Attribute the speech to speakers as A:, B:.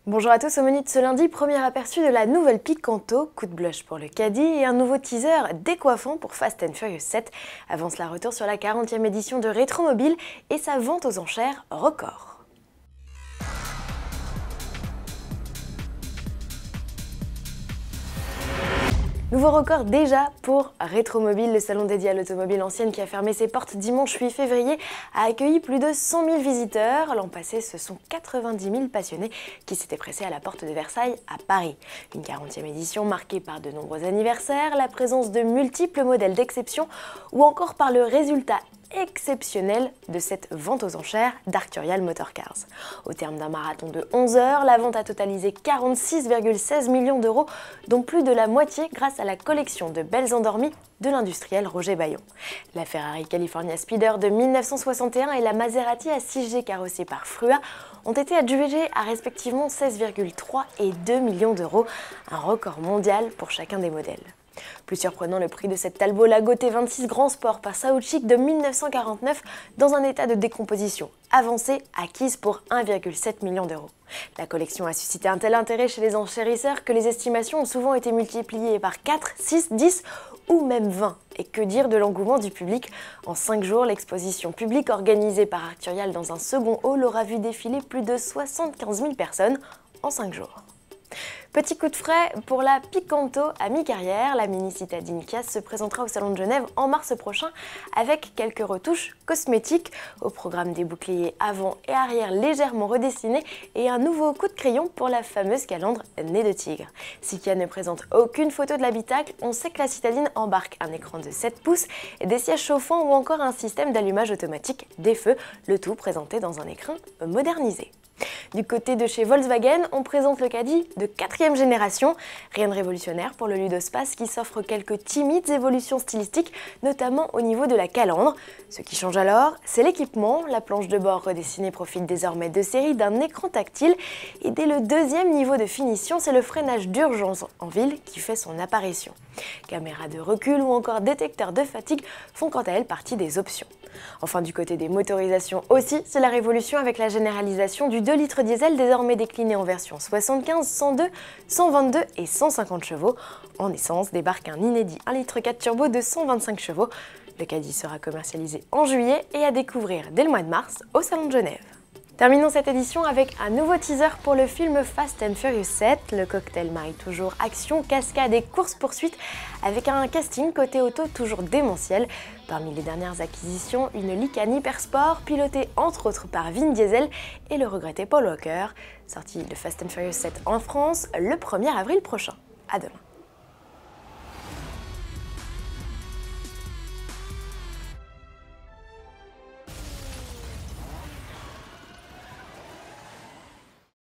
A: Bonjour à tous, au menu de ce lundi, premier aperçu de la nouvelle Picanto, coup de blush pour le caddie et un nouveau teaser décoiffant pour Fast and Furious 7. Avant cela, retour sur la 40e édition de Rétromobile et sa vente aux enchères record. Nouveau record déjà pour Rétromobile, le salon dédié à l'automobile ancienne qui a fermé ses portes dimanche 8 février, a accueilli plus de 100 000 visiteurs. L'an passé, ce sont 90 000 passionnés qui s'étaient pressés à la porte de Versailles à Paris. Une 40e édition marquée par de nombreux anniversaires, la présence de multiples modèles d'exception ou encore par le résultat exceptionnel de cette vente aux enchères d'Arcurial Motor Cars. Au terme d'un marathon de 11 heures, la vente a totalisé 46,16 millions d'euros, dont plus de la moitié grâce à la collection de belles endormies de l'industriel Roger Bayon. La Ferrari California Speeder de 1961 et la Maserati A6G carrossée par Frua ont été adjugées à respectivement 16,3 et 2 millions d'euros, un record mondial pour chacun des modèles. Plus surprenant, le prix de cette Talbot Lago T26 Grand Sport par Saoutchik de 1949 dans un état de décomposition avancé, acquise pour 1,7 million d'euros. La collection a suscité un tel intérêt chez les enchérisseurs que les estimations ont souvent été multipliées par 4, 6, 10 ou même 20. Et que dire de l'engouement du public? En 5 jours, l'exposition publique organisée par Arcurial dans un second hall aura vu défiler plus de 75 000 personnes en 5 jours. Petit coup de frais pour la Picanto à mi-carrière, la mini citadine Kia se présentera au Salon de Genève en mars prochain avec quelques retouches cosmétiques, au programme des boucliers avant et arrière légèrement redessinés et un nouveau coup de crayon pour la fameuse calandre nez de tigre. Si Kia ne présente aucune photo de l'habitacle, on sait que la citadine embarque un écran de 7 pouces, des sièges chauffants ou encore un système d'allumage automatique des feux, le tout présenté dans un écran modernisé. Du côté de chez Volkswagen, on présente le caddie de 4e génération. Rien de révolutionnaire pour le Ludospace qui s'offre quelques timides évolutions stylistiques, notamment au niveau de la calandre. Ce qui change alors, c'est l'équipement. La planche de bord redessinée profite désormais de série d'un écran tactile. Et dès le 2e niveau de finition, c'est le freinage d'urgence en ville qui fait son apparition. Caméra de recul ou encore détecteur de fatigue font quant à elles partie des options. Enfin, du côté des motorisations aussi, c'est la révolution avec la généralisation du 2 litres diesel désormais décliné en version 75, 102, 122 et 150 chevaux. En essence, débarque un inédit 1,4 litre turbo de 125 chevaux. Le caddie sera commercialisé en juillet et à découvrir dès le mois de mars au Salon de Genève. Terminons cette édition avec un nouveau teaser pour le film Fast and Furious 7. Le cocktail marie toujours action, cascade et course-poursuite avec un casting côté auto toujours démentiel. Parmi les dernières acquisitions, une Lycan Hypersport pilotée entre autres par Vin Diesel et le regretté Paul Walker, sorti de Fast and Furious 7 en France le 1er avril prochain. À demain.